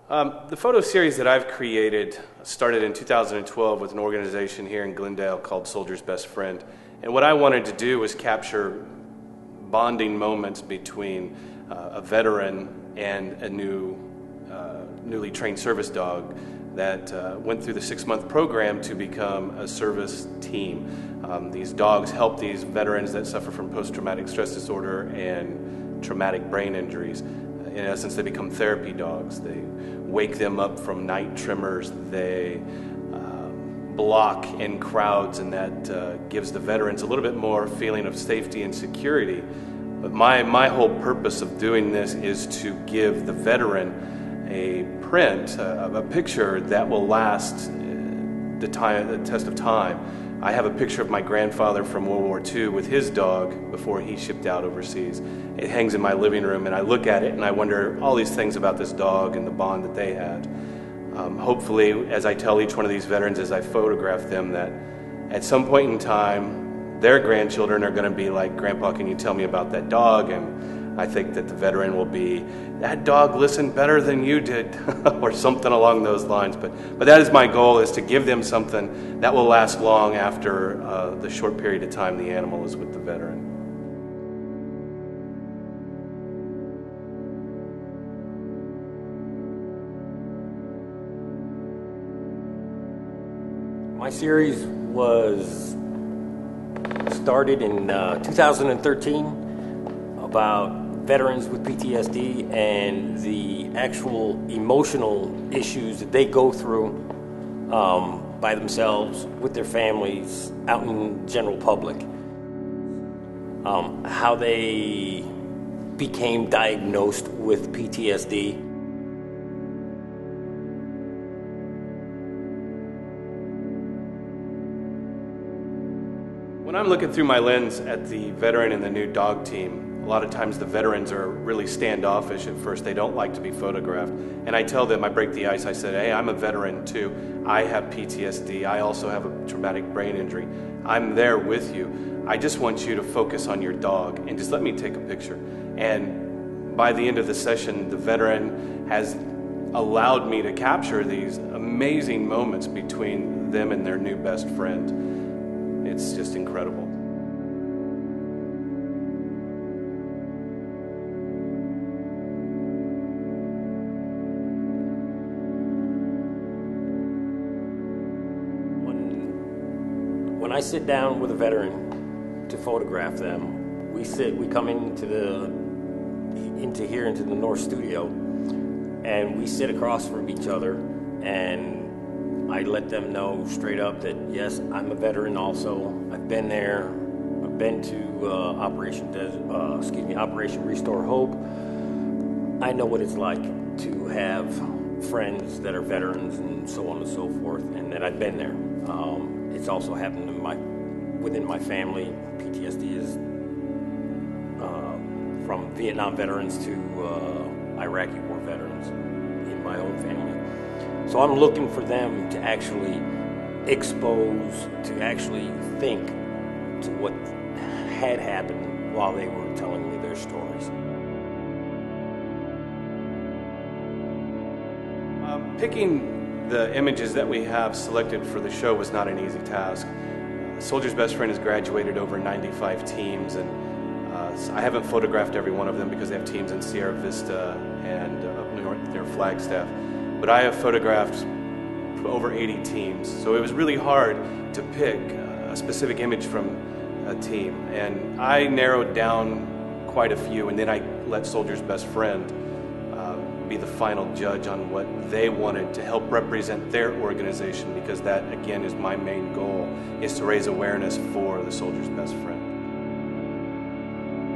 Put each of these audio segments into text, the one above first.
The photo series that I've created started in 2012 with an organization here in Glendale called Soldier's Best Friend. And what I wanted to do was capture bonding moments between a veteran and a newly trained service dog that went through the 6-month program to become a service team. These dogs help these veterans that suffer from post-traumatic stress disorder and traumatic brain injuries. In essence, they become therapy dogs. They wake them up from night tremors. They block in crowds, and that gives the veterans a little bit more feeling of safety and security. But my whole purpose of doing this is to give the veteran a print, a picture that will last the test of time. I have a picture of my grandfather from World War II with his dog before he shipped out overseas. It hangs in my living room, and I look at it and I wonder all these things about this dog and the bond that they had. Hopefully, as I tell each one of these veterans as I photograph them, that at some point in time, their grandchildren are going to be like, "Grandpa, can you tell me about that dog?" And I think that the veteran will be, "That dog listened better than you did," or something along those lines. But that is my goal, is to give them something that will last long after the short period of time the animal is with the veteran. My series was started in 2013 about veterans with PTSD and the actual emotional issues that they go through by themselves, with their families, out in general public. How they became diagnosed with PTSD. When I'm looking through my lens at the veteran and the new dog team, a lot of times the veterans are really standoffish at first. They don't like to be photographed. And I tell them, I break the ice, I said, "Hey, I'm a veteran too. I have PTSD. I also have a traumatic brain injury. I'm there with you. I just want you to focus on your dog and just let me take a picture." And by the end of the session, the veteran has allowed me to capture these amazing moments between them and their new best friend. It's just incredible. When I sit down with a veteran to photograph them, we come into the North Studio, and we sit across from each other, and I let them know straight up that, yes, I'm a veteran also. I've been there. I've been to Operation Restore Hope. I know what it's like to have friends that are veterans and so on and so forth, and that I've been there. It's also happened within my family. PTSD is from Vietnam veterans to Iraqi war veterans in my own family. So I'm looking for them to actually expose, to actually think to what had happened while they were telling me their stories. Picking the images that we have selected for the show was not an easy task. Soldier's Best Friend has graduated over 95 teams, and I haven't photographed every one of them because they have teams in Sierra Vista and up north near Flagstaff. But I have photographed over 80 teams, so it was really hard to pick a specific image from a team. And I narrowed down quite a few, and then I let Soldier's Best Friend be the final judge on what they wanted to help represent their organization, because that, again, is my main goal, is to raise awareness for the Soldier's Best Friend.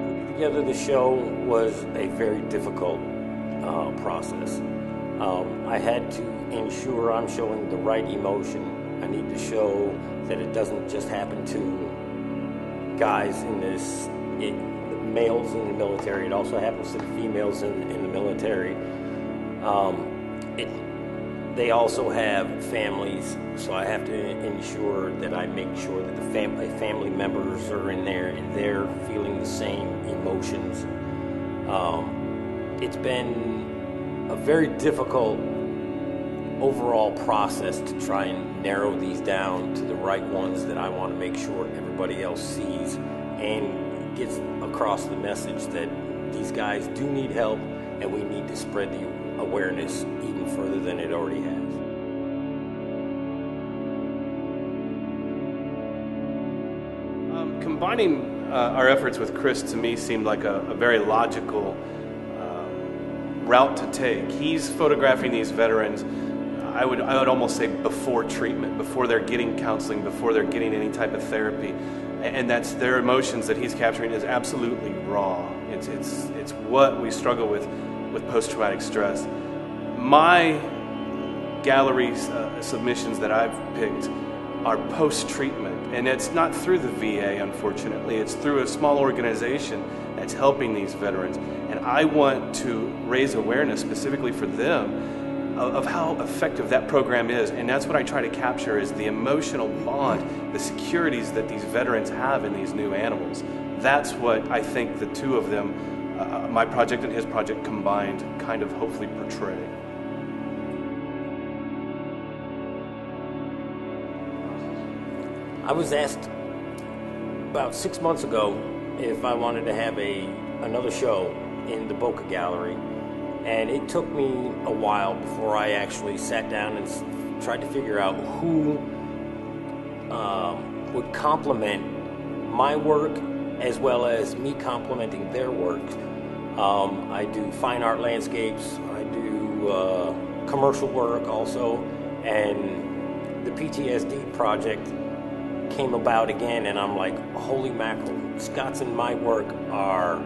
Putting together the show was a very difficult process. I had to ensure I'm showing the right emotion. I need to show that it doesn't just happen to guys males in the military. It also happens to the females in the military. They also have families, so I have to ensure that I make sure that the family members are in there and they're feeling the same emotions. It's been a very difficult overall process to try and narrow these down to the right ones that I want to make sure everybody else sees and gets across the message that these guys do need help, and we need to spread the awareness even further than it already has. Combining our efforts with Chris, to me, seemed like a very logical route to take. He's photographing these veterans, I would almost say before treatment, before they're getting counseling, before they're getting any type of therapy. And that's their emotions that he's capturing is absolutely raw. It's what we struggle with post-traumatic stress. My gallery submissions that I've picked are post-treatment, and it's not through the VA, unfortunately. It's through a small organization that's helping these veterans. And I want to raise awareness specifically for them of how effective that program is. And that's what I try to capture, is the emotional bond, the securities that these veterans have in these new animals. That's what I think the two of them, my project and his project combined, kind of hopefully portray. I was asked about 6 months ago if I wanted to have another show in the Boca Gallery, and it took me a while before I actually sat down and tried to figure out who would complement my work as well as me complementing their work. I do fine art landscapes, I do commercial work also, and the PTSD project came about again, and I'm like, holy mackerel, Scott's and my work are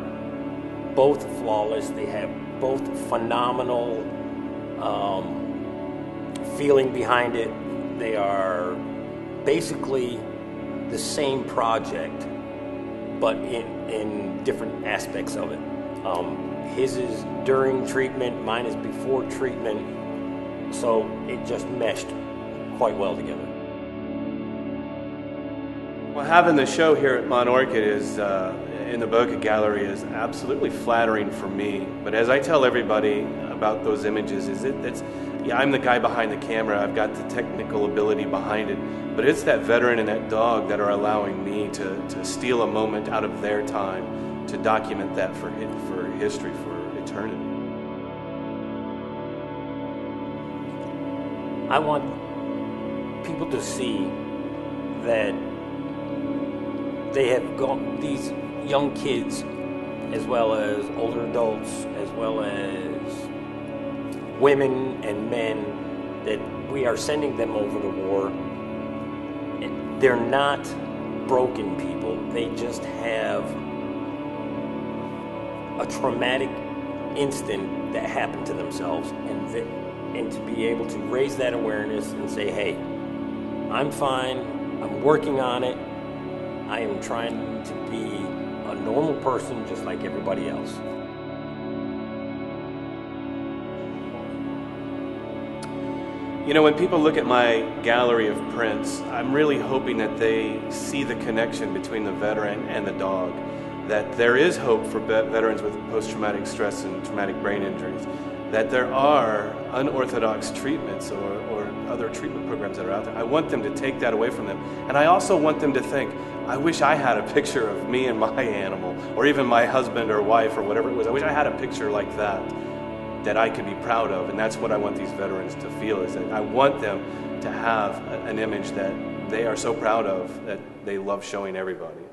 both flawless. They have both phenomenal feeling behind it. They are basically the same project, but in different aspects of it. His is during treatment, mine is before treatment, so it just meshed quite well together. Well, having the show here at Mont Orchid is in the Boca Gallery is absolutely flattering for me. But as I tell everybody about those images, I'm the guy behind the camera. I've got the technical ability behind it, but it's that veteran and that dog that are allowing me to steal a moment out of their time to document that for history, for eternity. I want people to see that they have got these young kids, as well as older adults, as well as women and men, that we are sending them over to war. They're not broken people. They just have a traumatic instant that happened to themselves, and to be able to raise that awareness and say, hey, I'm fine, I'm working on it, I am trying to be a normal person just like everybody else. You know, when people look at my gallery of prints, I'm really hoping that they see the connection between the veteran and the dog, that there is hope for veterans with post-traumatic stress and traumatic brain injuries, that there are unorthodox treatments or other treatment programs that are out there. I want them to take that away from them. And I also want them to think, I wish I had a picture of me and my animal, or even my husband or wife or whatever it was. I wish I had a picture like that I could be proud of. And that's what I want these veterans to feel, is that I want them to have an image that they are so proud of that they love showing everybody.